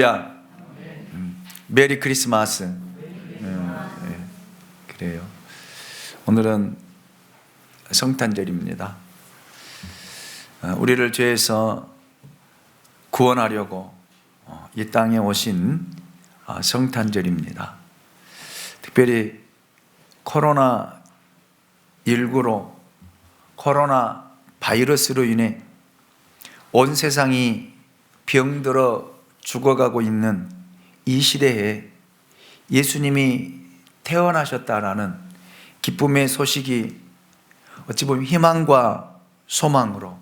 야, 메리 크리스마스. 그래요. 오늘은 성탄절입니다. 우리를 죄에서 구원하려고 이 땅에 오신 성탄절입니다. 특별히 코로나19로 코로나 바이러스로 인해 온 세상이 병들어 죽어가고 있는 이 시대에 예수님이 태어나셨다라는 기쁨의 소식이 어찌 보면 희망과 소망으로,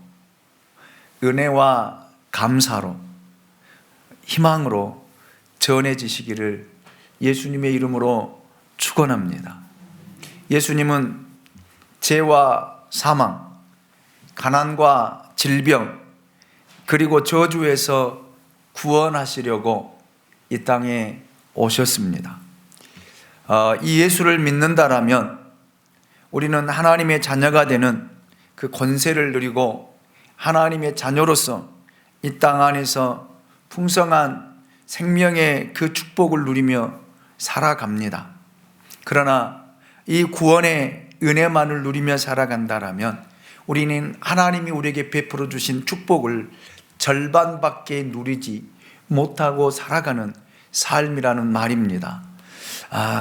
은혜와 감사로, 희망으로 전해지시기를 예수님의 이름으로 축원합니다. 예수님은 죄와 사망, 가난과 질병, 그리고 저주에서 구원하시려고 이 땅에 오셨습니다. 이 예수를 믿는다라면 우리는 하나님의 자녀가 되는 그 권세를 누리고 하나님의 자녀로서 이 땅 안에서 풍성한 생명의 그 축복을 누리며 살아갑니다. 그러나 이 구원의 은혜만을 누리며 살아간다라면 우리는 하나님이 우리에게 베풀어 주신 축복을 절반밖에 누리지 못하고 살아가는 삶이라는 말입니다.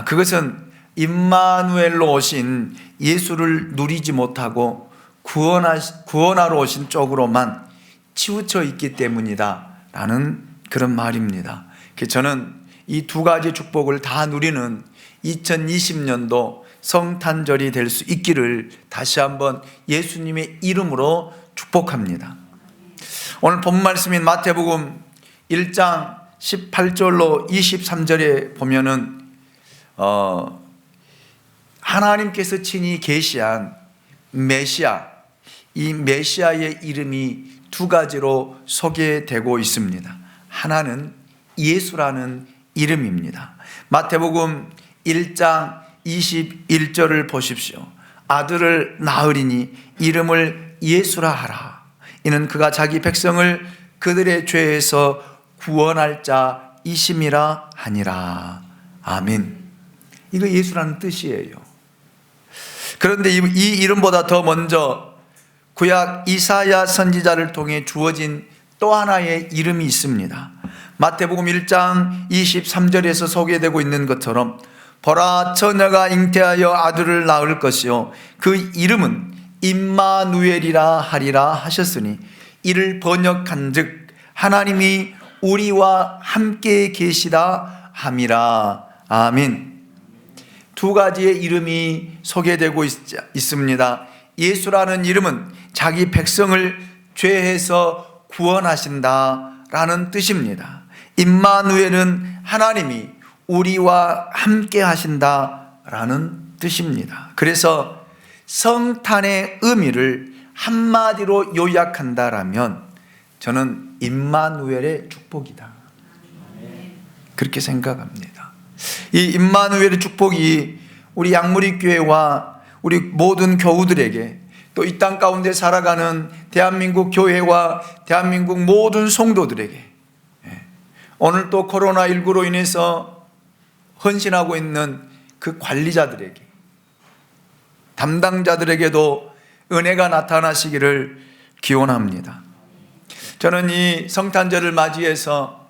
그것은 임마누엘로 오신 예수를 누리지 못하고 구원하러 오신 쪽으로만 치우쳐 있기 때문이다 라는 그런 말입니다. 저는 이 두 가지 축복을 다 누리는 2020년도 성탄절이 될 수 있기를 다시 한번 예수님의 이름으로 축복합니다. 오늘 본 말씀인 마태복음 1장 18절로 23절에 보면은 하나님께서 친히 계시한 메시아, 이 메시아의 이름이 두 가지로 소개되고 있습니다. 하나는 예수라는 이름입니다. 마태복음 1장 21절을 보십시오. 아들을 낳으리니 이름을 예수라 하라. 이는 그가 자기 백성을 그들의 죄에서 구원할 자이심이라 하니라. 아멘. 이거 예수라는 뜻이에요. 그런데 이 이름보다 더 먼저 구약 이사야 선지자를 통해 주어진 또 하나의 이름이 있습니다. 마태복음 1장 23절에서 소개되고 있는 것처럼 보라, 처녀가 잉태하여 아들을 낳을 것이요 그 이름은 임마누엘이라 하리라 하셨으니 이를 번역한즉 하나님이 우리와 함께 계시다 함이라. 아멘. 두 가지의 이름이 소개되고 있습니다. 예수라는 이름은 자기 백성을 죄에서 구원하신다라는 뜻입니다. 임마누엘은 하나님이 우리와 함께 하신다라는 뜻입니다. 그래서 성탄의 의미를 한마디로 요약한다라면 저는 임마누엘의 축복이다, 그렇게 생각합니다. 이 임마누엘의 축복이 우리 양무리교회와 우리 모든 교우들에게 또 이 땅 가운데 살아가는 대한민국 교회와 대한민국 모든 성도들에게, 오늘 또 코로나19로 인해서 헌신하고 있는 그 관리자들에게, 담당자들에게도 은혜가 나타나시기를 기원합니다. 저는 이 성탄절을 맞이해서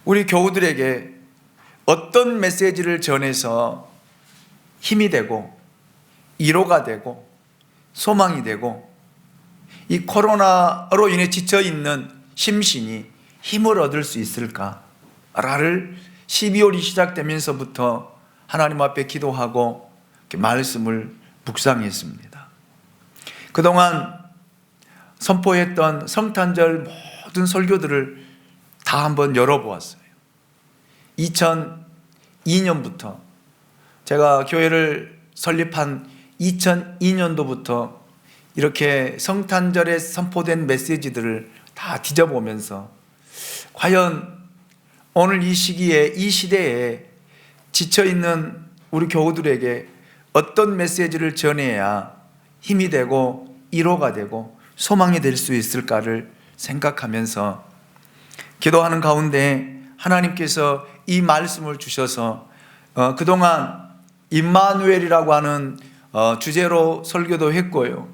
우리 교우들에게 어떤 메시지를 전해서 힘이 되고 위로가 되고 소망이 되고 이 코로나로 인해 지쳐있는 심신이 힘을 얻을 수 있을까를 12월이 시작되면서부터 하나님 앞에 기도하고 말씀을 묵상했습니다. 그동안 선포했던 성탄절 모든 설교들을 다 한번 열어보았어요. 2002년부터 제가 교회를 설립한 2002년도부터 이렇게 성탄절에 선포된 메시지들을 다 뒤져보면서 과연 오늘 이 시기에, 이 시대에 지쳐있는 우리 교우들에게 어떤 메시지를 전해야 힘이 되고 위로가 되고 소망이 될 수 있을까를 생각하면서 기도하는 가운데 하나님께서 이 말씀을 주셔서 그동안 임마누엘이라고 하는 주제로 설교도 했고요.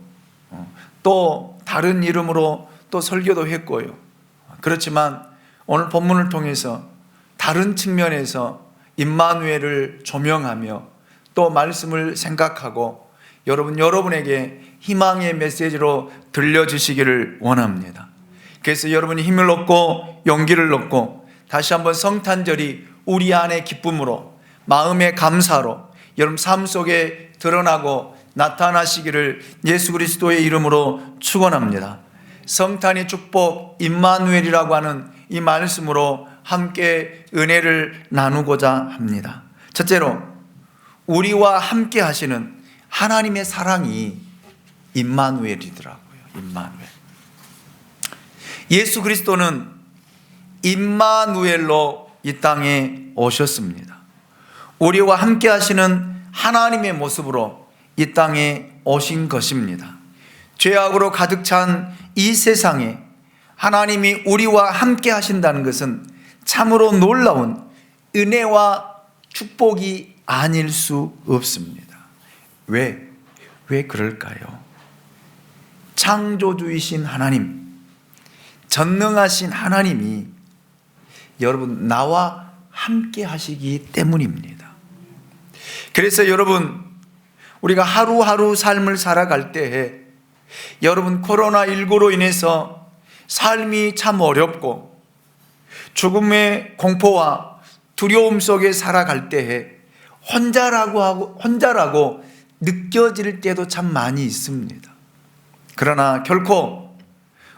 또 다른 이름으로 또 설교도 했고요. 그렇지만 오늘 본문을 통해서 다른 측면에서 임마누엘을 조명하며 또 말씀을 생각하고 여러분에게 희망의 메시지로 들려주시기를 원합니다. 그래서 여러분이 힘을 얻고 용기를 얻고 다시 한번 성탄절이 우리 안의 기쁨으로, 마음의 감사로 여러분 삶 속에 드러나고 나타나시기를 예수 그리스도의 이름으로 축원합니다. 성탄의 축복 임마누엘이라고 하는 이 말씀으로 함께 은혜를 나누고자 합니다. 첫째로, 우리와 함께 하시는 하나님의 사랑이 임마누엘이더라고요. 임마누엘. 예수 그리스도는 임마누엘로 이 땅에 오셨습니다. 우리와 함께 하시는 하나님의 모습으로 이 땅에 오신 것입니다. 죄악으로 가득 찬 이 세상에 하나님이 우리와 함께 하신다는 것은 참으로 놀라운 은혜와 축복이 아닐 수 없습니다. 왜 그럴까요? 창조주이신 하나님, 전능하신 하나님이 여러분 나와 함께 하시기 때문입니다. 그래서 여러분, 우리가 하루하루 삶을 살아갈 때에 여러분 코로나19로 인해서 삶이 참 어렵고 죽음의 공포와 두려움 속에 살아갈 때에 혼자라고 느껴질 때도 참 많이 있습니다. 그러나 결코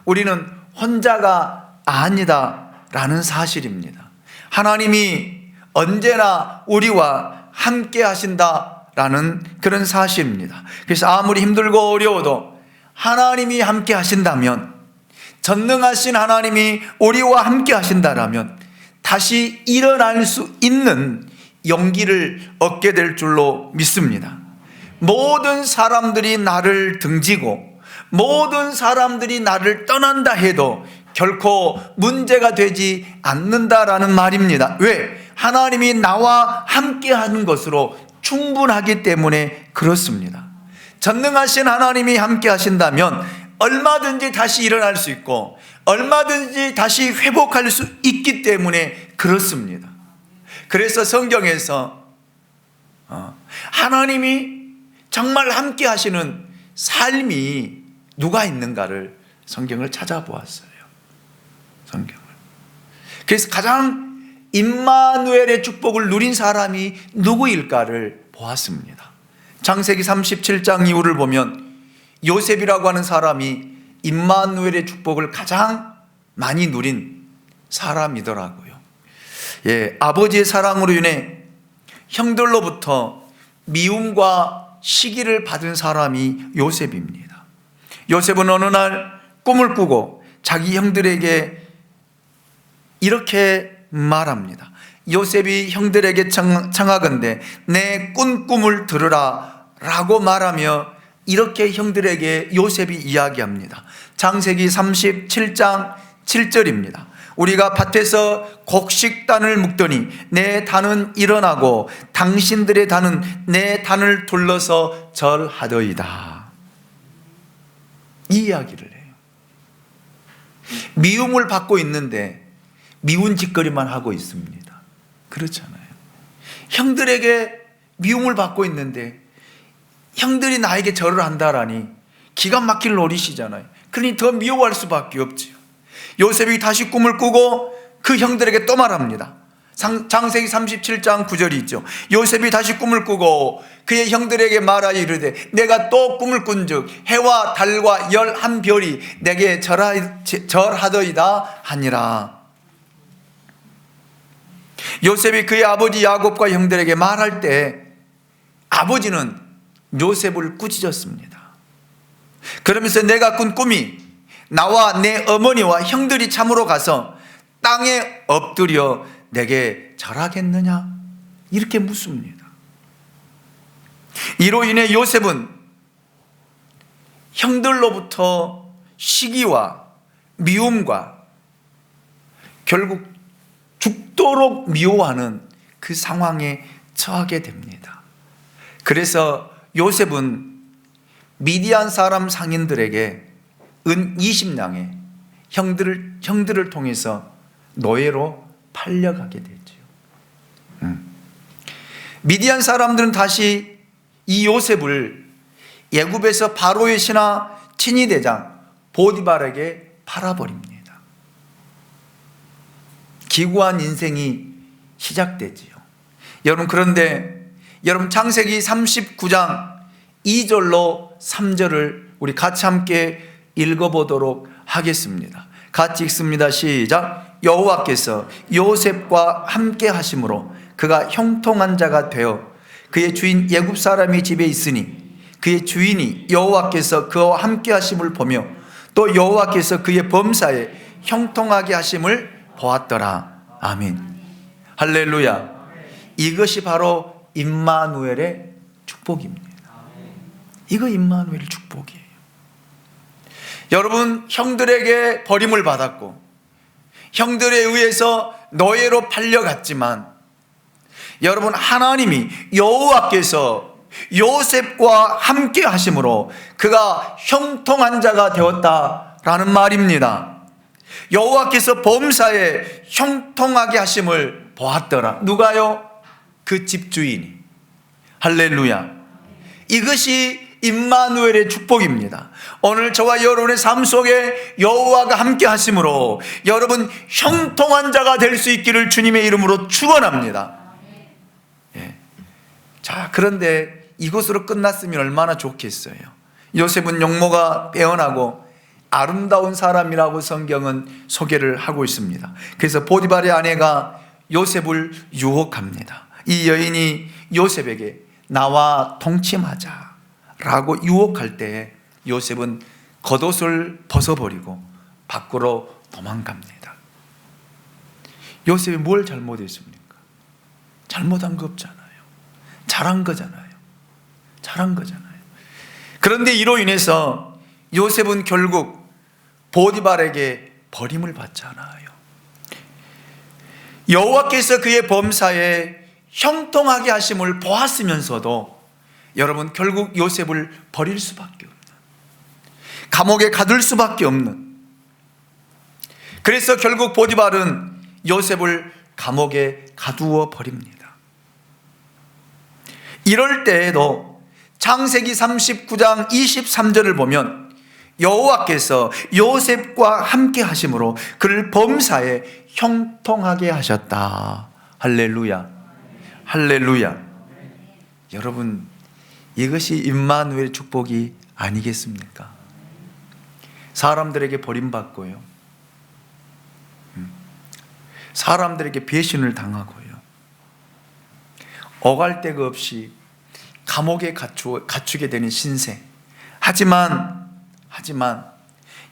우리는 혼자가 아니다라는 사실입니다. 하나님이 언제나 우리와 함께 하신다라는 그런 사실입니다. 그래서 아무리 힘들고 어려워도 하나님이 함께 하신다면, 전능하신 하나님이 우리와 함께 하신다라면 다시 일어날 수 있는 용기를 얻게 될 줄로 믿습니다. 모든 사람들이 나를 등지고 모든 사람들이 나를 떠난다 해도 결코 문제가 되지 않는다라는 말입니다. 왜? 하나님이 나와 함께 하는 것으로 충분하기 때문에 그렇습니다. 전능하신 하나님이 함께 하신다면 얼마든지 다시 일어날 수 있고 얼마든지 다시 회복할 수 있기 때문에 그렇습니다. 그래서 성경에서 하나님이 정말 함께 하시는 삶이 누가 있는가를 성경을 찾아보았어요. 성경을. 그래서 가장 임마누엘의 축복을 누린 사람이 누구일까를 보았습니다. 창세기 37장 이후를 보면 요셉이라고 하는 사람이 임마누엘의 축복을 가장 많이 누린 사람이더라고요. 아버지의 사랑으로 인해 형들로부터 미움과 시기를 받은 사람이 요셉입니다. 요셉은 어느 날 꿈을 꾸고 자기 형들에게 이렇게 말합니다. 요셉이 형들에게 청하건대 내 꾼 꿈을 들으라 라고 말하며 이렇게 형들에게 요셉이 이야기합니다. 창세기 37장 7절입니다. 우리가 밭에서 곡식단을 묶더니 내 단은 일어나고 당신들의 단은 내 단을 둘러서 절하더이다. 이 이야기를 해요. 미움을 받고 있는데 미운 짓거리만 하고 있습니다. 그렇잖아요. 형들에게 미움을 받고 있는데 형들이 나에게 절을 한다라니 기가 막힐 노릇이잖아요. 그러니 더 미워할 수밖에 없지요. 요셉이 다시 꿈을 꾸고 그 형들에게 또 말합니다. 창세기 37장 9절이 있죠. 요셉이 다시 꿈을 꾸고 그의 형들에게 말하여 이르되 내가 또 꿈을 꾼즉 해와 달과 11별이 내게 절하더이다 하니라. 요셉이 그의 아버지 야곱과 형들에게 말할 때 아버지는 요셉을 꾸짖었습니다. 그러면서 내가 꾼 꿈이 나와 내 어머니와 형들이 참으로 가서 땅에 엎드려 내게 절하겠느냐? 이렇게 묻습니다. 이로 인해 요셉은 형들로부터 시기와 미움과 결국 죽도록 미워하는 그 상황에 처하게 됩니다. 그래서 요셉은 미디안 사람 상인들에게 은 20냥에 형들을 통해서 노예로 팔려가게 되죠. 미디안 사람들은 다시 이 요셉을 애굽에서 바로의 신하 친위 대장 보디발에게 팔아버립니다. 기구한 인생이 시작되지요. 여러분, 그런데 여러분, 창세기 39장 2절로 3절을 우리 같이 함께 읽어보도록 하겠습니다. 같이 읽습니다. 시작. 여호와께서 요셉과 함께 하심으로 그가 형통한 자가 되어 그의 주인 애굽 사람의 집에 있으니 그의 주인이 여호와께서 그와 함께 하심을 보며 또 여호와께서 그의 범사에 형통하게 하심을 보았더라. 아멘. 할렐루야. 이것이 바로 임마누엘의 축복입니다. 이거 임마누엘의 축복이에요. 여러분, 형들에게 버림을 받았고 형들에 의해서 노예로 팔려갔지만 여러분, 하나님이 여호와께서 요셉과 함께 하심으로 그가 형통한 자가 되었다라는 말입니다. 여호와께서 범사에 형통하게 하심을 보았더라. 누가요? 그 집주인이. 할렐루야. 이것이 임마누엘의 축복입니다. 오늘 저와 여러분의 삶 속에 여호와가 함께 하심으로 여러분 형통한 자가 될 수 있기를 주님의 이름으로 축원합니다. 예. 자, 그런데 이것으로 끝났으면 얼마나 좋겠어요. 요셉은 용모가 빼어나고 아름다운 사람이라고 성경은 소개를 하고 있습니다. 그래서 보디발의 아내가 요셉을 유혹합니다. 이 여인이 요셉에게 나와 동침하자 라고 유혹할 때 요셉은 겉옷을 벗어버리고 밖으로 도망갑니다. 요셉이 뭘 잘못했습니까? 잘못한 거 없잖아요. 잘한 거잖아요. 그런데 이로 인해서 요셉은 결국 보디발에게 버림을 받잖아요. 여호와께서 그의 범사에 형통하게 하심을 보았으면서도 여러분, 결국 요셉을 버릴 수밖에 없는, 감옥에 가둘 수밖에 없는, 그래서 결국 보디발은 요셉을 감옥에 가두어 버립니다. 이럴 때에도 창세기 39장 23절을 보면 여호와께서 요셉과 함께 하심으로 그를 범사에 형통하게 하셨다. 할렐루야. 할렐루야. 여러분, 이것이 임마누엘의 축복이 아니겠습니까? 사람들에게 버림받고요, 사람들에게 배신을 당하고요, 오갈 데가 없이 감옥에 갇히게 되는 신세. 하지만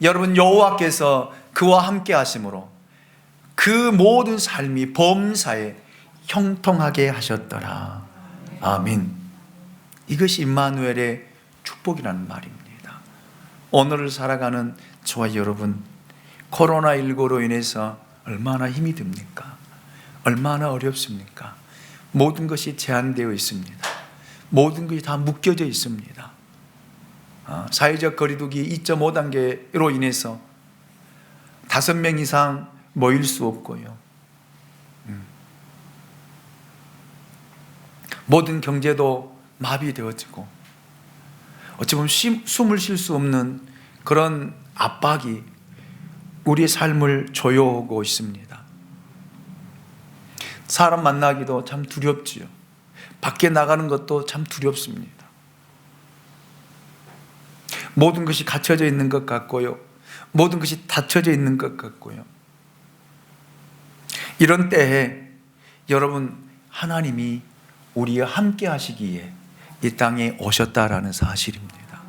여러분, 여호와께서 그와 함께 하심으로 그 모든 삶이 범사에 형통하게 하셨더라. 아멘. 이것이 임마누엘의 축복이라는 말입니다. 오늘을 살아가는 저와 여러분, 코로나19로 인해서 얼마나 힘이 듭니까? 얼마나 어렵습니까? 모든 것이 제한되어 있습니다. 모든 것이 다 묶여져 있습니다. 사회적 거리두기 2.5단계로 인해서 5명 이상 모일 수 없고요, 모든 경제도 마비되어지고 어찌 보면 숨을 쉴 수 없는 그런 압박이 우리의 삶을 조여오고 있습니다. 사람 만나기도 참 두렵지요. 밖에 나가는 것도 참 두렵습니다. 모든 것이 갇혀져 있는 것 같고요, 모든 것이 닫혀져 있는 것 같고요. 이런 때에 여러분, 하나님이 우리와 함께 하시기에 이 땅에 오셨다라는 사실입니다.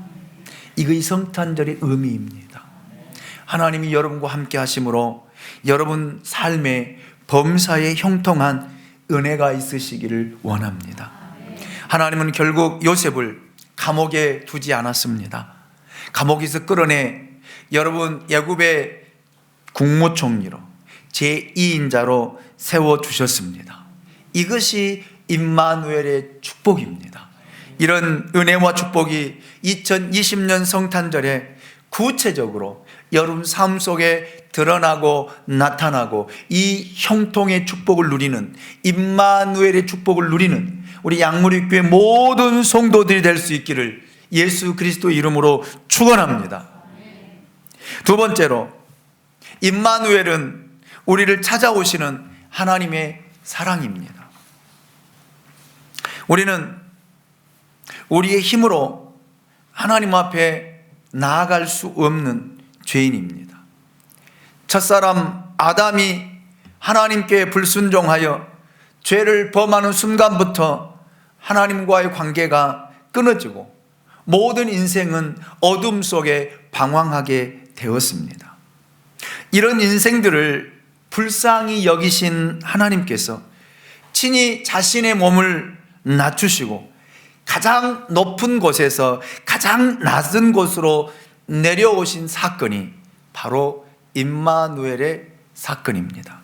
이거 이 성탄절의 의미입니다. 하나님이 여러분과 함께 하심으로 여러분 삶에 범사에 형통한 은혜가 있으시기를 원합니다. 하나님은 결국 요셉을 감옥에 두지 않았습니다. 감옥에서 끌어내 여러분 애굽의 국무총리로, 제2인자로 세워주셨습니다. 이것이 임마누엘의 축복입니다. 이런 은혜와 축복이 2020년 성탄절에 구체적으로 여러분 삶 속에 드러나고 나타나고 이 형통의 축복을 누리는, 임마누엘의 축복을 누리는 우리 양무리교회 모든 성도들이 될 수 있기를 예수 그리스도 이름으로 축원합니다. 두 번째로, 임마누엘은 우리를 찾아오시는 하나님의 사랑입니다. 우리는 우리의 힘으로 하나님 앞에 나아갈 수 없는 죄인입니다. 첫사람 아담이 하나님께 불순종하여 죄를 범하는 순간부터 하나님과의 관계가 끊어지고 모든 인생은 어둠 속에 방황하게 되었습니다. 이런 인생들을 불쌍히 여기신 하나님께서 친히 자신의 몸을 낮추시고 가장 높은 곳에서 가장 낮은 곳으로 내려오신 사건이 바로 임마누엘의 사건입니다.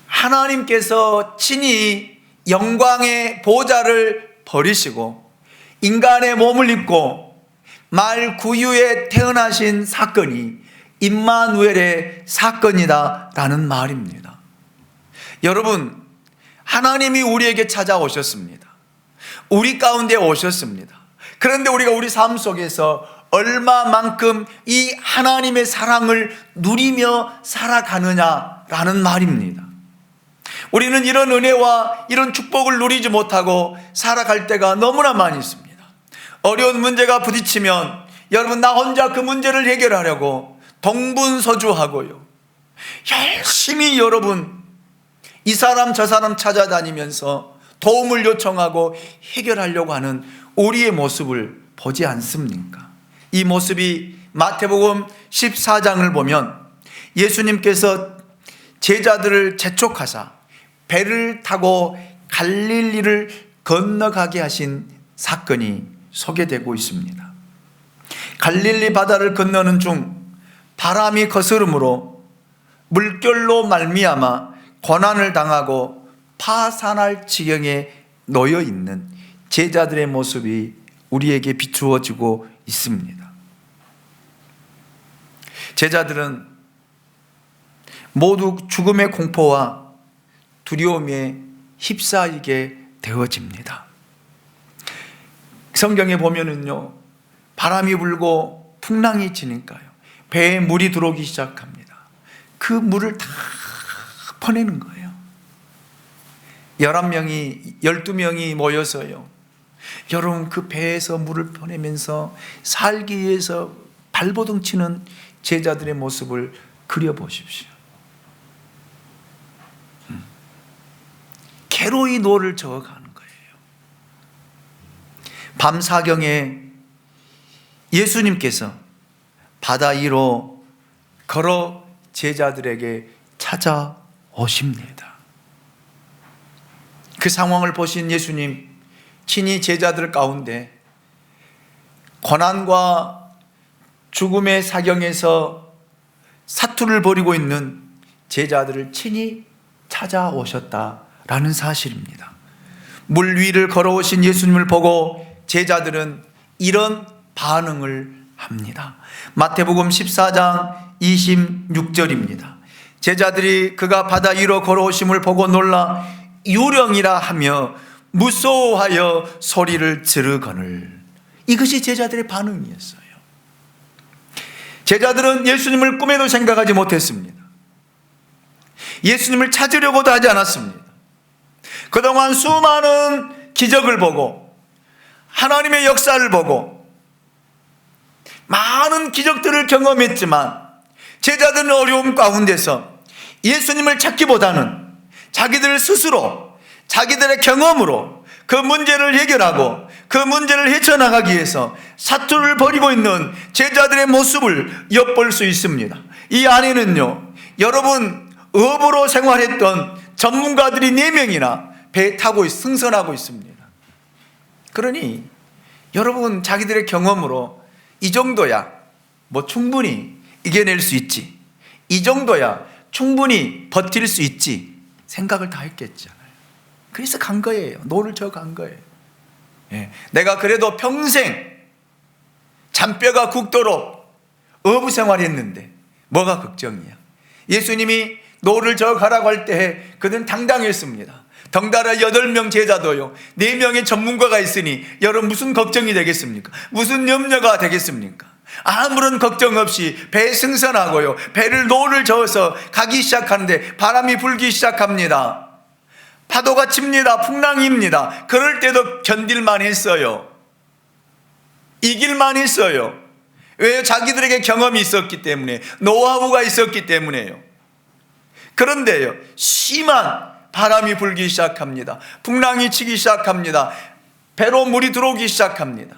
하나님께서 친히 영광의 보좌를 버리시고 인간의 몸을 입고 말 구유에 태어나신 사건이 임마누엘의 사건이다라는 말입니다. 여러분, 하나님이 우리에게 찾아오셨습니다. 우리 가운데 오셨습니다. 그런데 우리가 우리 삶 속에서 얼마만큼 이 하나님의 사랑을 누리며 살아가느냐라는 말입니다. 우리는 이런 은혜와 이런 축복을 누리지 못하고 살아갈 때가 너무나 많이 있습니다. 어려운 문제가 부딪히면 여러분, 나 혼자 그 문제를 해결하려고 동분서주하고요, 열심히 여러분 이 사람 저 사람 찾아다니면서 도움을 요청하고 해결하려고 하는 우리의 모습을 보지 않습니까? 이 모습이 마태복음 14장을 보면 예수님께서 제자들을 재촉하사 배를 타고 갈릴리를 건너가게 하신 사건이 소개되고 있습니다. 갈릴리 바다를 건너는 중 바람이 거스름으로 물결로 말미암아 고난을 당하고 파산할 지경에 놓여 있는 제자들의 모습이 우리에게 비추어지고 있습니다. 제자들은 모두 죽음의 공포와 두려움에 휩싸이게 되어집니다. 성경에 보면은요, 바람이 불고 풍랑이 치니까요, 배에 물이 들어오기 시작합니다. 그 물을 다 퍼내는 거예요. 11명이 12명이 모여서요, 여러분 그 배에서 물을 퍼내면서 살기 위해서 발버둥 치는 제자들의 모습을 그려보십시오. 괴로이 노를 저어가는 거예요. 밤사경에 예수님께서 바다 위로 걸어 제자들에게 찾아오십니다. 그 상황을 보신 예수님, 친히 제자들 가운데 고난과 죽음의 사경에서 사투를 벌이고 있는 제자들을 친히 찾아오셨다라는 사실입니다. 물 위를 걸어오신 예수님을 보고 제자들은 이런 반응을 합니다. 마태복음 14장 26절입니다. 제자들이 그가 바다 위로 걸어오심을 보고 놀라 유령이라 하며 무서워하여 소리를 지르거늘. 이것이 제자들의 반응이었어요. 제자들은 예수님을 꿈에도 생각하지 못했습니다. 예수님을 찾으려고도 하지 않았습니다. 그동안 수많은 기적을 보고 하나님의 역사를 보고 많은 기적들을 경험했지만 제자들은 어려움 가운데서 예수님을 찾기보다는 자기들 스스로 자기들의 경험으로 그 문제를 해결하고 그 문제를 헤쳐나가기 위해서 사투를 벌이고 있는 제자들의 모습을 엿볼 수 있습니다. 이 안에는요, 여러분 어부로 생활했던 전문가들이 4명이나 배에 타고 승선하고 있습니다. 그러니 여러분 자기들의 경험으로 이 정도야 뭐 충분히 이겨낼 수 있지, 이 정도야 충분히 버틸 수 있지 생각을 다 했겠잖아요. 그래서 간 거예요. 노를 저 간 거예요. 내가 그래도 평생 잔뼈가 굵도록 어부 생활했는데 뭐가 걱정이야. 예수님이 노를 저 가라고 할 때 그는 당당했습니다. 덩달아 8명 제자도요 4명의 전문가가 있으니 여러분 무슨 걱정이 되겠습니까? 무슨 염려가 되겠습니까? 아무런 걱정 없이 배 승선하고요, 배를 노를 저어서 가기 시작하는데 바람이 불기 시작합니다. 파도가 칩니다. 풍랑입니다. 그럴 때도 견딜만 했어요. 이길만 했어요. 왜요? 자기들에게 경험이 있었기 때문에, 노하우가 있었기 때문에요. 그런데요, 심한 바람이 불기 시작합니다. 풍랑이 치기 시작합니다. 배로 물이 들어오기 시작합니다.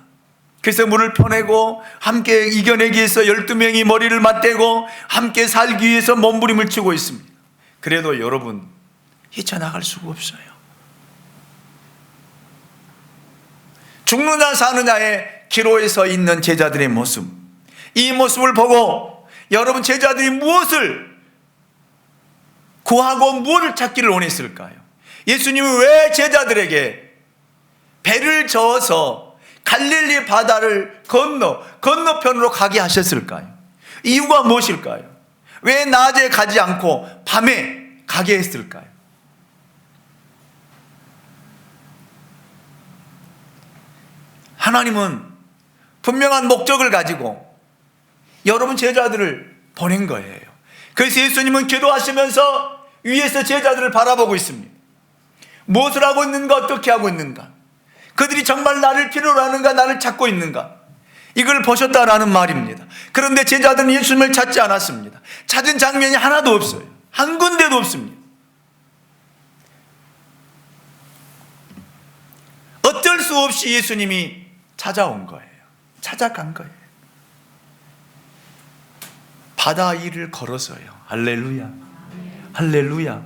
그래서 물을 펴내고 함께 이겨내기 위해서 12명이 머리를 맞대고 함께 살기 위해서 몸부림을 치고 있습니다. 그래도 여러분, 헤쳐나갈 수가 없어요. 죽느냐 사느냐의 기로에 서 있는 제자들의 모습, 이 모습을 보고 여러분, 제자들이 무엇을 구하고 무엇을 찾기를 원했을까요? 예수님은 왜 제자들에게 배를 저어서 갈릴리 바다를 건너편으로 가게 하셨을까요? 이유가 무엇일까요? 왜 낮에 가지 않고 밤에 가게 했을까요? 하나님은 분명한 목적을 가지고 여러분 제자들을 보낸 거예요. 그래서 예수님은 기도하시면서 위에서 제자들을 바라보고 있습니다. 무엇을 하고 있는가, 어떻게 하고 있는가, 그들이 정말 나를 필요로 하는가, 나를 찾고 있는가, 이걸 보셨다라는 말입니다. 그런데 제자들은 예수님을 찾지 않았습니다. 찾은 장면이 하나도 없어요. 한 군데도 없습니다. 어쩔 수 없이 예수님이 찾아온 거예요. 찾아간 거예요. 바다 위를 걸어서요. 할렐루야, 할렐루야.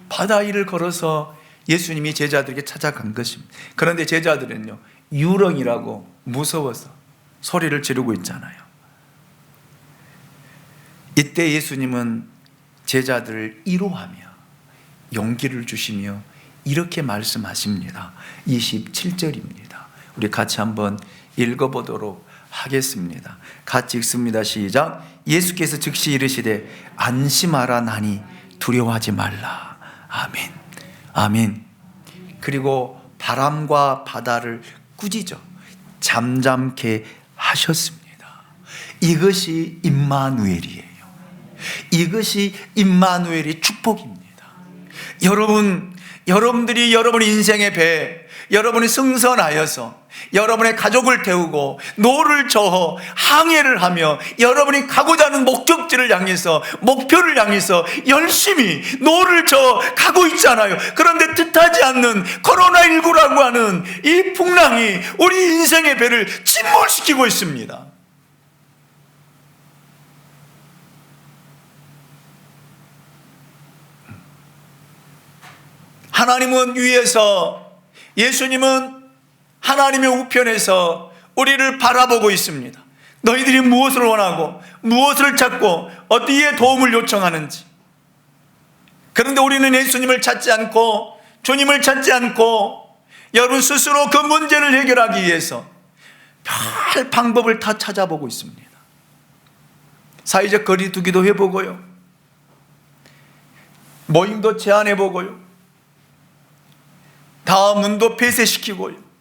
바다 위를 걸어서 예수님이 제자들에게 찾아간 것입니다. 그런데 제자들은요, 유령이라고 무서워서 소리를 지르고 있잖아요. 이때 예수님은 제자들을 위로하며 용기를 주시며 이렇게 말씀하십니다. 27절입니다. 우리 같이 한번 읽어보도록 하겠습니다. 같이 읽습니다. 시작. 예수께서 즉시 이르시되 안심하라 나니 두려워하지 말라. 아멘, 아멘. 그리고 바람과 바다를 꾸짖어 잠잠케 하셨습니다. 이것이 임마누엘이에요. 이것이 임마누엘의 축복입니다. 여러분들이 여러분의 인생의 배, 여러분이 승선하여서 여러분의 가족을 태우고 노를 저어 항해를 하며 여러분이 가고자 하는 목적지를 향해서, 목표를 향해서 열심히 노를 저어 가고 있잖아요. 그런데 뜻하지 않는 코로나19라고 하는 이 풍랑이 우리 인생의 배를 침몰시키고 있습니다. 하나님은 위에서, 예수님은 하나님의 우편에서 우리를 바라보고 있습니다. 너희들이 무엇을 원하고 무엇을 찾고 어디에 도움을 요청하는지. 그런데 우리는 예수님을 찾지 않고, 주님을 찾지 않고 여러분 스스로 그 문제를 해결하기 위해서 별 방법을 다 찾아보고 있습니다. 사회적 거리두기도 해보고요, 모임도 제한해보고요, 다음 문도 폐쇄시키고요.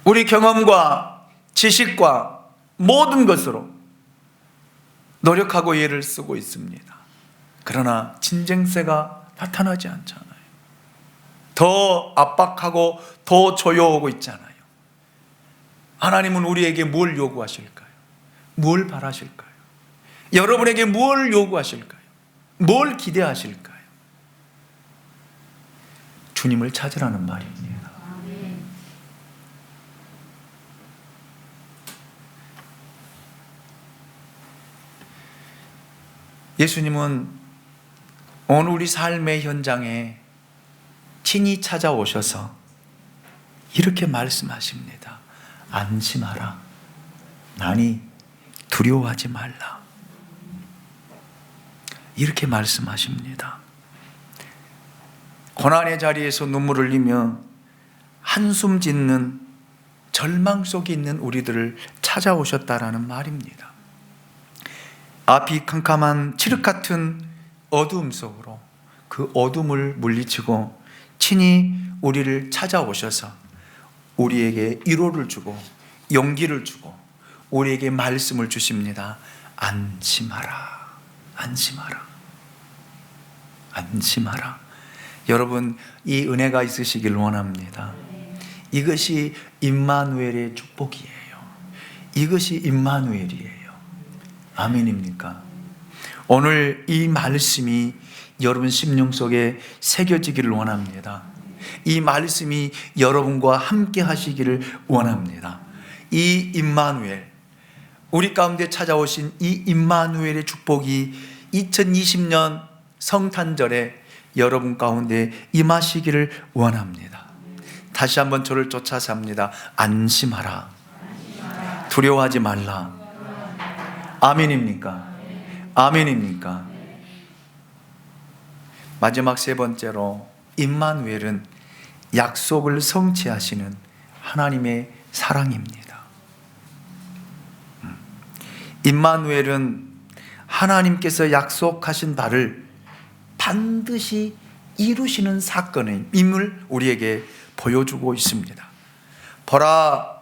우리 경험과 지식과 모든 것으로 노력하고 애를 쓰고 있습니다. 그러나 진정세가 나타나지 않잖아요. 더 압박하고 더 조여오고 있잖아요. 하나님은 우리에게 뭘 요구하실까요? 뭘 바라실까요? 여러분에게 뭘 요구하실까요? 뭘 기대하실까요? 주님을 찾으라는 말입니다. 예수님은 오늘 우리 삶의 현장에 친히 찾아오셔서 이렇게 말씀하십니다. 안심하라. 나니 두려워하지 말라. 이렇게 말씀하십니다. 고난의 자리에서 눈물을 흘리며 한숨 짓는 절망 속에 있는 우리들을 찾아오셨다라는 말입니다. 앞이 캄캄한 칠흑 같은 어두움 속으로 그 어둠을 물리치고 친히 우리를 찾아오셔서 우리에게 위로를 주고 용기를 주고 우리에게 말씀을 주십니다. 안심하라. 안심하라. 안심하라. 여러분, 이 은혜가 있으시길 원합니다. 이것이 임마누엘의 축복이에요. 이것이 임마누엘이에요. 아멘입니까? 오늘 이 말씀이 여러분 심령 속에 새겨지기를 원합니다. 이 말씀이 여러분과 함께 하시기를 원합니다. 이 임마누엘, 우리 가운데 찾아오신 이 임마누엘의 축복이 2020년 성탄절에 여러분 가운데 임하시기를 원합니다. 다시 한번 저를 쫓아서 합니다. 안심하라. 두려워하지 말라. 아멘입니까? 아멘입니까? 마지막 세 번째로 임마누엘은 약속을 성취하시는 하나님의 사랑입니다. 임마누엘은 하나님께서 약속하신 바를 반드시 이루시는 사건임을 우리에게 보여주고 있습니다. 보라,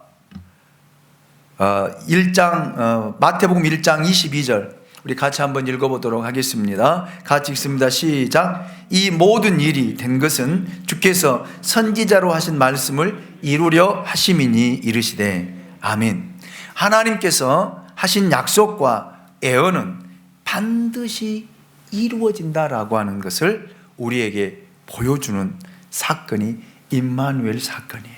마태복음 1장 22절 우리 같이 한번 읽어보도록 하겠습니다. 같이 읽습니다. 시작. 이 모든 일이 된 것은 주께서 선지자로 하신 말씀을 이루려 하심이니 이르시되 아멘. 하나님께서 하신 약속과 예언은 반드시 이루어진다라고 하는 것을 우리에게 보여주는 사건이 임마누엘 사건이에요.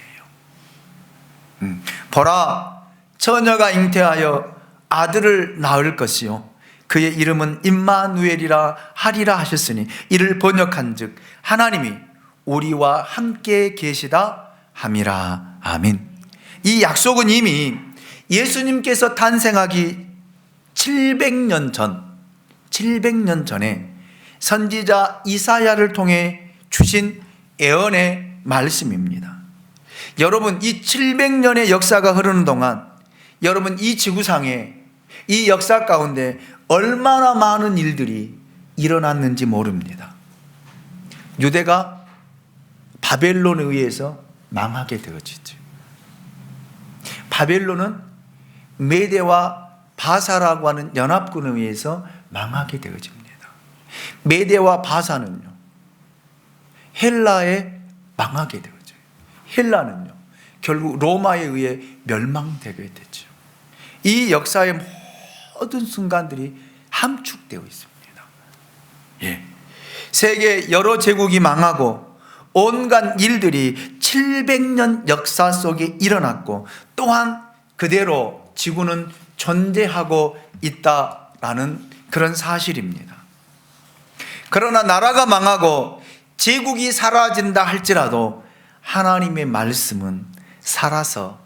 보라, 처녀가 잉태하여 아들을 낳을 것이요 그의 이름은 임마누엘이라 하리라 하셨으니 이를 번역한즉 하나님이 우리와 함께 계시다 함이라. 아멘. 이 약속은 이미 예수님께서 탄생하기 700년 전에 선지자 이사야를 통해 주신 예언의 말씀입니다. 여러분, 이 700년의 역사가 흐르는 동안 여러분 이 지구상에 이 역사 가운데 얼마나 많은 일들이 일어났는지 모릅니다. 유대가 바벨론에 의해서 망하게 되어지죠. 바벨론은 메대와 바사라고 하는 연합군에 의해서 망하게 되어집니다. 메대와 바사는요, 헬라에 망하게 되어져요. 헬라는요, 결국 로마에 의해 멸망되게 되죠. 이 역사의 모든 순간들이 함축되어 있습니다. 예. 세계 여러 제국이 망하고 온갖 일들이 700년 역사 속에 일어났고 또한 그대로 지구는 존재하고 있다라는 그런 사실입니다. 그러나 나라가 망하고 제국이 사라진다 할지라도 하나님의 말씀은 살아서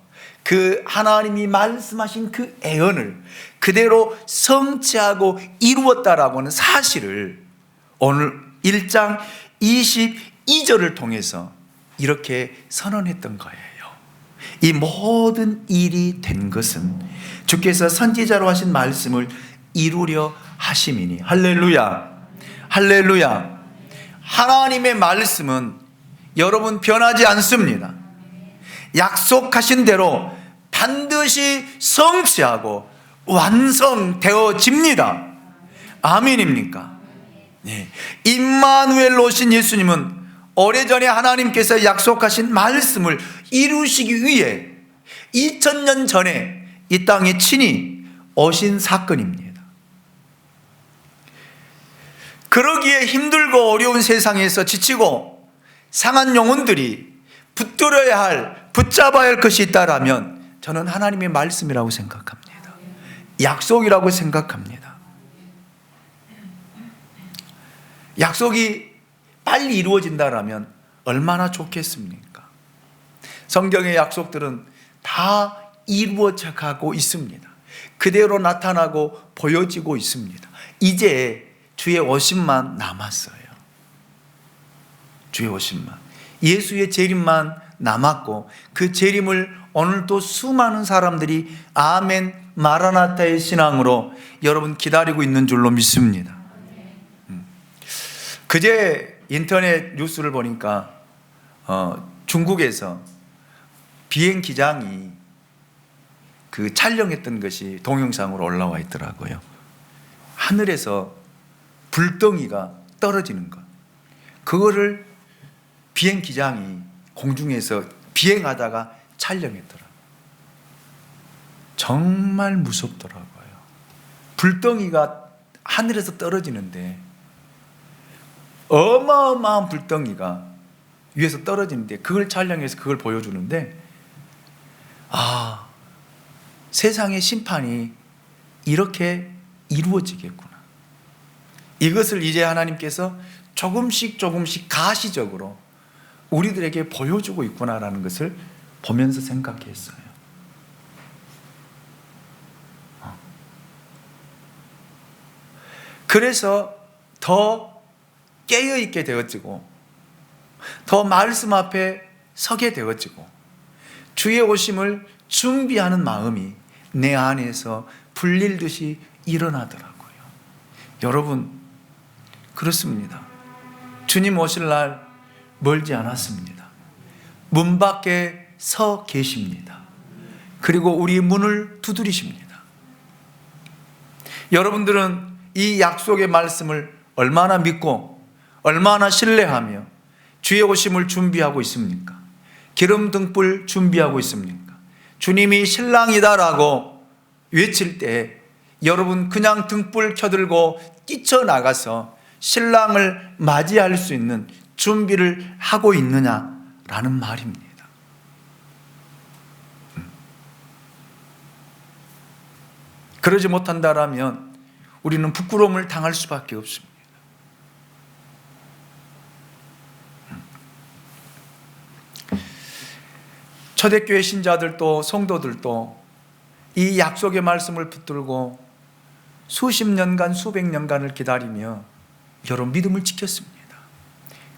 그 하나님이 말씀하신 그 예언을 그대로 성취하고 이루었다라고 하는 사실을 오늘 1장 22절을 통해서 이렇게 선언했던 거예요. 이 모든 일이 된 것은 주께서 선지자로 하신 말씀을 이루려 하심이니. 할렐루야, 할렐루야. 하나님의 말씀은 여러분 변하지 않습니다. 약속하신 대로 반드시 성취하고 완성되어집니다. 아멘입니까? 네. 임마누엘로 오신 예수님은 오래전에 하나님께서 약속하신 말씀을 이루시기 위해 2000년 전에 이 땅에 친히 오신 사건입니다. 그러기에 힘들고 어려운 세상에서 지치고 상한 영혼들이 붙들어야 할, 붙잡아야 할 것이 있다라면 저는 하나님의 말씀이라고 생각합니다. 약속이라고 생각합니다. 약속이 빨리 이루어진다라면 얼마나 좋겠습니까? 성경의 약속들은 다 이루어져 가고 있습니다. 그대로 나타나고 보여지고 있습니다. 이제 주의 오심만 남았어요. 주의 오심만. 예수의 재림만 남았고, 그 재림을 오늘도 수많은 사람들이 아멘 마라나타의 신앙으로 여러분 기다리고 있는 줄로 믿습니다. 그제 인터넷 뉴스를 보니까 중국에서 비행 기장이 그 촬영했던 것이 동영상으로 올라와 있더라고요. 하늘에서 불덩이가 떨어지는 것, 그거를 비행 기장이 공중에서 비행하다가 촬영했더라고요. 정말 무섭더라고요. 불덩이가 하늘에서 떨어지는데, 어마어마한 불덩이가 위에서 떨어지는데 그걸 촬영해서 그걸 보여주는데, 아, 세상의 심판이 이렇게 이루어지겠구나. 이것을 이제 하나님께서 조금씩 가시적으로 우리들에게 보여주고 있구나라는 것을 보면서 생각했어요. 그래서 더 깨어있게 되어지고, 더 말씀 앞에 서게 되어지고, 주의 오심을 준비하는 마음이 내 안에서 불릴듯이 일어나더라고요. 여러분, 그렇습니다. 주님 오실 날 멀지 않았습니다. 문 밖에 서 계십니다. 그리고 우리 문을 두드리십니다. 여러분들은 이 약속의 말씀을 얼마나 믿고 얼마나 신뢰하며 주의 오심을 준비하고 있습니까? 기름 등불 준비하고 있습니까? 주님이 신랑이다라고 외칠 때 여러분 그냥 등불 켜들고 뛰쳐나가서 신랑을 맞이할 수 있는 준비를 하고 있느냐라는 말입니다. 그러지 못한다라면 우리는 부끄러움을 당할 수밖에 없습니다. 초대교회 신자들도 성도들도 이 약속의 말씀을 붙들고 수십 년간 수백 년간을 기다리며 여러분 믿음을 지켰습니다.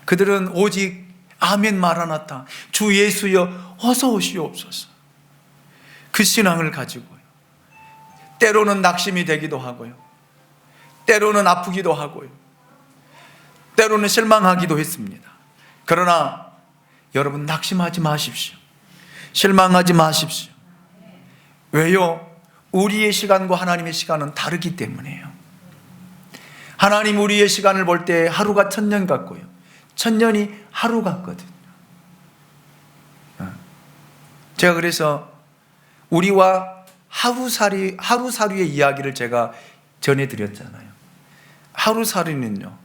그들은 오직 아멘 마라나타, 주 예수여 어서 오시옵소서, 그 신앙을 가지고요. 때로는 낙심이 되기도 하고요, 때로는 아프기도 하고요, 때로는 실망하기도 했습니다. 그러나 여러분 낙심하지 마십시오. 실망하지 마십시오. 왜요? 우리의 시간과 하나님의 시간은 다르기 때문이에요. 하나님 우리의 시간을 볼 때 하루가 1000년 같고요, 1000년이 하루 같거든요. 제가 그래서 우리와 하루살이의 이야기를 제가 전해드렸잖아요. 하루살이는요,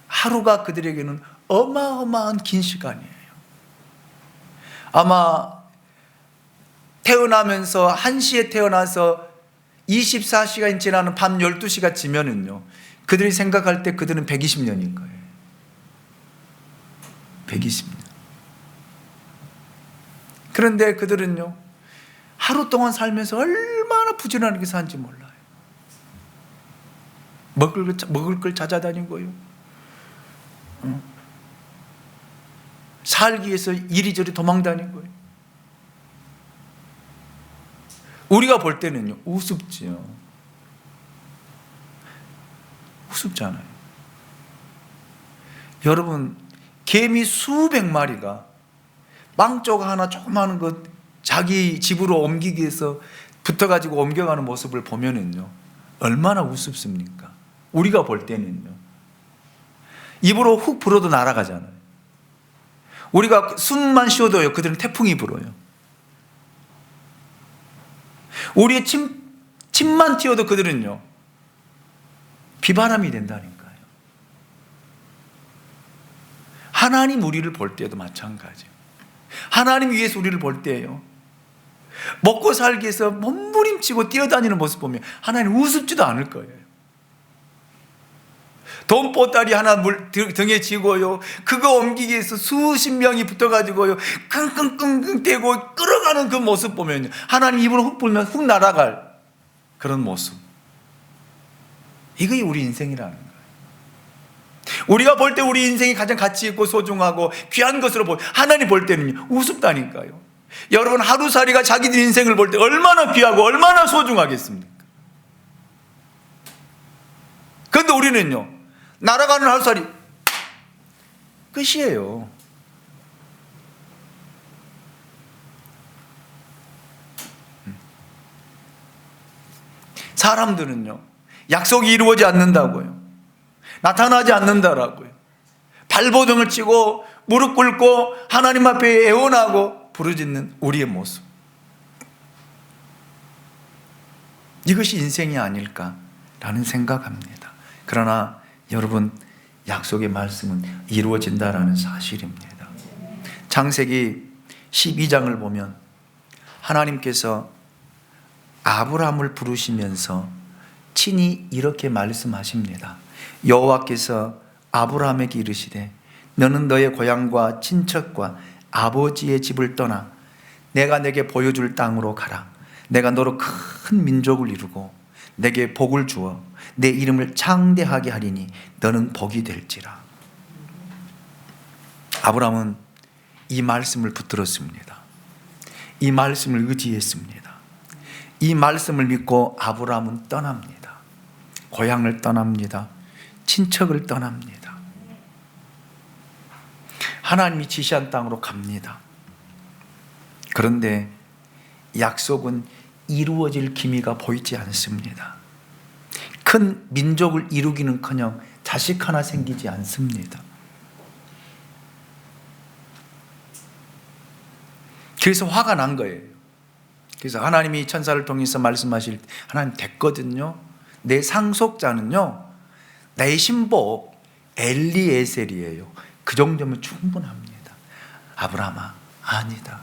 하루가 그들에게는 어마어마한 긴 시간이에요. 아마 태어나면서 1시에 태어나서 24시간이 지나는 밤 12시가 지면은요, 그들이 생각할 때 그들은 120년인 거예요. 120년. 그런데 그들은요, 하루 동안 살면서 얼마나 부지런하게 사는지 몰라요. 먹을 걸 찾아다니고요, 살기 위해서 이리저리 도망다니고요. 우리가 볼 때는요, 우습지요. 우습잖아요. 여러분, 개미 수백 마리가 빵조각 하나 조그마한 것 자기 집으로 옮기기 위해서 붙어가지고 옮겨가는 모습을 보면은요, 얼마나 우습습니까? 우리가 볼 때는요, 입으로 훅 불어도 날아가잖아요. 우리가 숨만 쉬어도요, 그들은 태풍이 불어요. 우리의 침만 튀어도 그들은요, 비바람이 된다니까요. 하나님 우리를 볼 때도 마찬가지예요. 하나님 위해서 우리를 볼 때예요, 먹고 살기 위해서 몸부림치고 뛰어다니는 모습 보면 하나님 우습지도 않을 거예요. 돈 보따리 하나 등에 지고요, 그거 옮기기 위해서 수십 명이 붙어가지고요 끙끙끙끙 대고 끌어가는 그 모습 보면요, 하나님 입으로 훅 불면 훅 날아갈 그런 모습, 이게 우리 인생이라는 거예요. 우리가 볼 때 우리 인생이 가장 가치 있고 소중하고 귀한 것으로 보여, 하나님 볼 때는요 우습다니까요. 여러분, 하루살이가 자기들 인생을 볼 때 얼마나 귀하고 얼마나 소중하겠습니까? 그런데 우리는요, 날아가는 하루살이 끝이에요. 사람들은요, 약속이 이루어지지 않는다고요, 나타나지 않는다라고요, 발버둥을 치고 무릎 꿇고 하나님 앞에 애원하고 부르짖는 우리의 모습, 이것이 인생이 아닐까라는 생각합니다. 그러나 여러분, 약속의 말씀은 이루어진다라는 사실입니다. 창세기 12장을 보면 하나님께서 아브라함을 부르시면서 친히 이렇게 말씀하십니다. 여호와께서 아브라함에게 이르시되 너는 너의 고향과 친척과 아버지의 집을 떠나 내가 내게 보여줄 땅으로 가라. 내가 너로 큰 민족을 이루고 내게 복을 주어 내 이름을 창대하게 하리니 너는 복이 될지라. 아브라함은 이 말씀을 붙들었습니다. 이 말씀을 의지했습니다. 이 말씀을 믿고 아브라함은 떠납니다. 고향을 떠납니다. 친척을 떠납니다. 하나님이 지시한 땅으로 갑니다. 그런데 약속은 이루어질 기미가 보이지 않습니다. 큰 민족을 이루기는커녕 자식 하나 생기지 않습니다. 그래서 화가 난 거예요. 그래서 하나님이 천사를 통해서 말씀하실 때, 하나님 됐거든요, 내 상속자는요 내 신복 엘리에셀이에요. 그 정도면 충분합니다. 아브라함아, 아니다.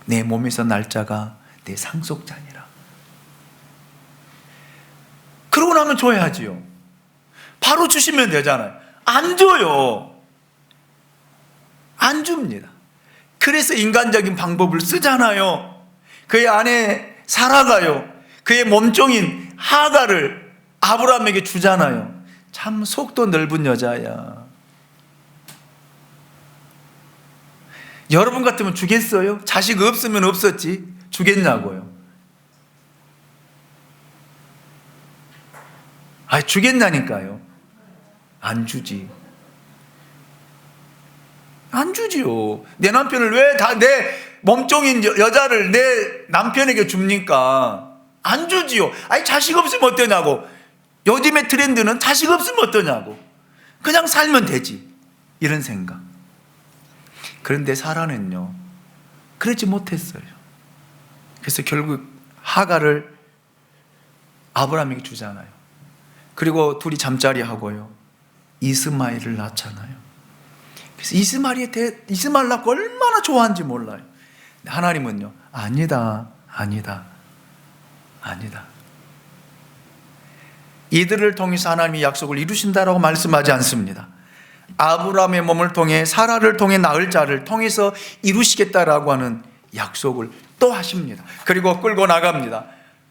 내 몸에서 날 자가 내 상속자니라. 그러고 나면 줘야지요. 바로 주시면 되잖아요. 안 줘요. 안 줍니다. 그래서 인간적인 방법을 쓰잖아요. 그의 아내 사라가요, 그의 몸종인 하가를 아브라함에게 주잖아요. 참 속도 넓은 여자야. 여러분 같으면 주겠어요? 자식 없으면 없었지 주겠냐고요? 주겠냐니까요. 안 주지. 안 주지요. 내 남편을 왜 다 내 몸종인 여자를 내 남편에게 줍니까? 안 주지요. 자식 없으면 어떠냐고. 요즘의 트렌드는 자식 없으면 어떠냐고. 그냥 살면 되지, 이런 생각. 그런데 사라는요 그러지 못했어요. 그래서 결국 하가를 아브라함에게 주잖아요. 그리고 둘이 잠자리 하고요 이스마엘을 낳잖아요. 그래서 이스마엘 낳고 얼마나 좋아하는지 몰라요. 하나님은요 아니다. 이들을 통해서 하나님이 약속을 이루신다라고 말씀하지 않습니다. 아브라함의 몸을 통해 사라를 통해 낳을 자를 통해서 이루시겠다라고 하는 약속을 또 하십니다. 그리고 끌고 나갑니다.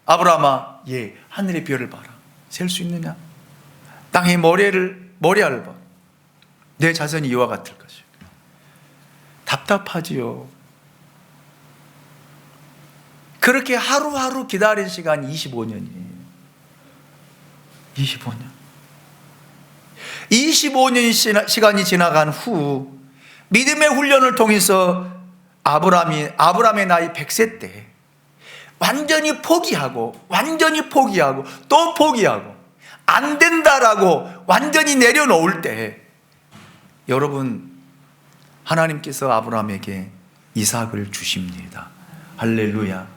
아브라함아, 하늘의 별을 봐라. 셀 수 있느냐? 땅의 모래알을 봐. 내 자손이 이와 같을 것이요. 답답하지요. 그렇게 하루하루 기다린 시간이 25년이에요. 25년 시간이 지나간 후 믿음의 훈련을 통해서 아브라함의 나이 100세 때 완전히 포기하고 또 포기하고 안 된다라고 완전히 내려놓을 때, 여러분, 하나님께서 아브라함에게 이삭을 주십니다. 할렐루야.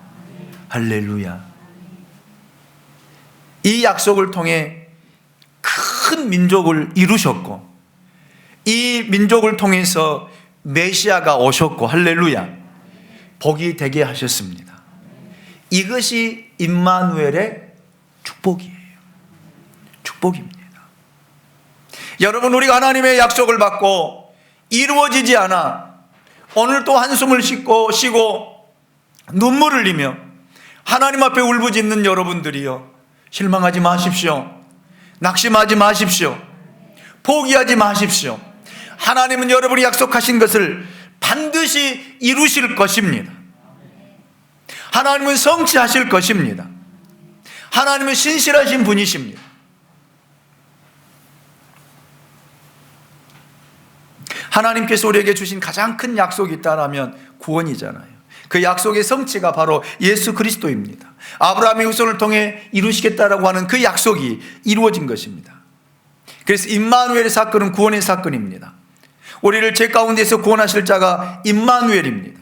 이 약속을 통해 큰 민족을 이루셨고, 이 민족을 통해서 메시아가 오셨고, 할렐루야, 복이 되게 하셨습니다. 이것이 임마누엘의 축복이에요. 축복입니다. 여러분, 우리가 하나님의 약속을 받고 이루어지지 않아 오늘 또 한숨을 쉬고 눈물을 흘리며 하나님 앞에 울부짖는 여러분들이요, 실망하지 마십시오. 낙심하지 마십시오. 포기하지 마십시오. 하나님은 여러분이 약속하신 것을 반드시 이루실 것입니다. 하나님은 성취하실 것입니다. 하나님은 신실하신 분이십니다. 하나님께서 우리에게 주신 가장 큰 약속이 있다라면 구원이잖아요. 그 약속의 성취가 바로 예수 그리스도입니다. 아브라함의 후손을 통해 이루시겠다라고 하는 그 약속이 이루어진 것입니다. 그래서 임마누엘의 사건은 구원의 사건입니다. 우리를 죄 가운데서 구원하실 자가 임마누엘입니다.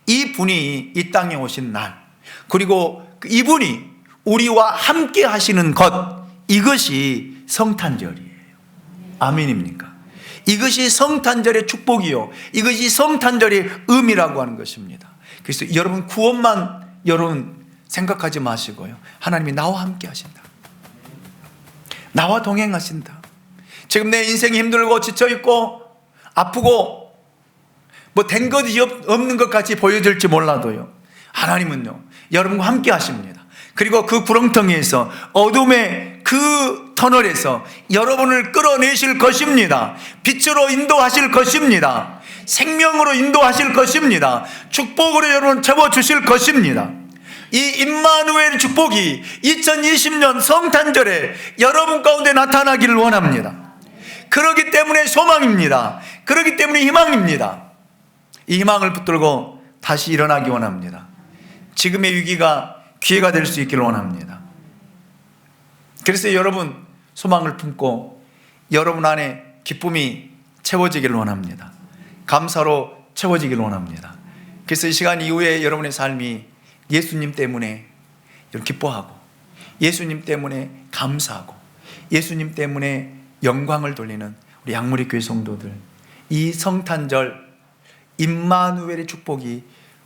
이 분이 이 땅에 오신 날, 그리고 이분이 우리와 함께 하시는 것, 이것이 성탄절이에요. 아멘입니까? 이것이 성탄절의 축복이요, 이것이 성탄절의 의미라고 하는 것입니다. 그래서 여러분, 구원만 여러분 생각하지 마시고요, 하나님이 나와 함께 하신다, 나와 동행하신다. 지금 내 인생이 힘들고 지쳐있고 아프고 뭐 된 것이 없는 것 같이 보여질지 몰라도요, 하나님은요 여러분과 함께 하십니다. 그리고 그 구렁텅이에서, 어둠의 그 터널에서 여러분을 끌어내실 것입니다. 빛으로 인도하실 것입니다. 생명으로 인도하실 것입니다. 축복으로 여러분 채워주실 것입니다. 이 임마누엘 축복이 2020년 성탄절에 여러분 가운데 나타나기를 원합니다. 그렇기 때문에 소망입니다. 그렇기 때문에 희망입니다. 이 희망을 붙들고 다시 일어나기 원합니다. 지금의 위기가 기회가 될 수 있기를 원합니다. 그래서 여러분, 소망을 품고 여러분 안에 기쁨이 채워지기를 원합니다. 감사로 채워지기를 원합니다. 그래서 이 시간 이후에 여러분의 삶이 예수님 때문에 기뻐하고, 예수님 때문에 감사하고, 예수님 때문에 영광을 돌리는 우리 양무리 교회 성도들, 이 성탄절 임마누엘의 축복이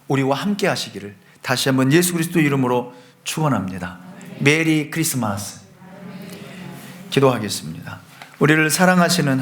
우리와 함께 하시기를 다시 한번 예수 그리스도 이름으로 축원합니다. 메리 크리스마스. 기도하겠습니다. 우리를 사랑하시는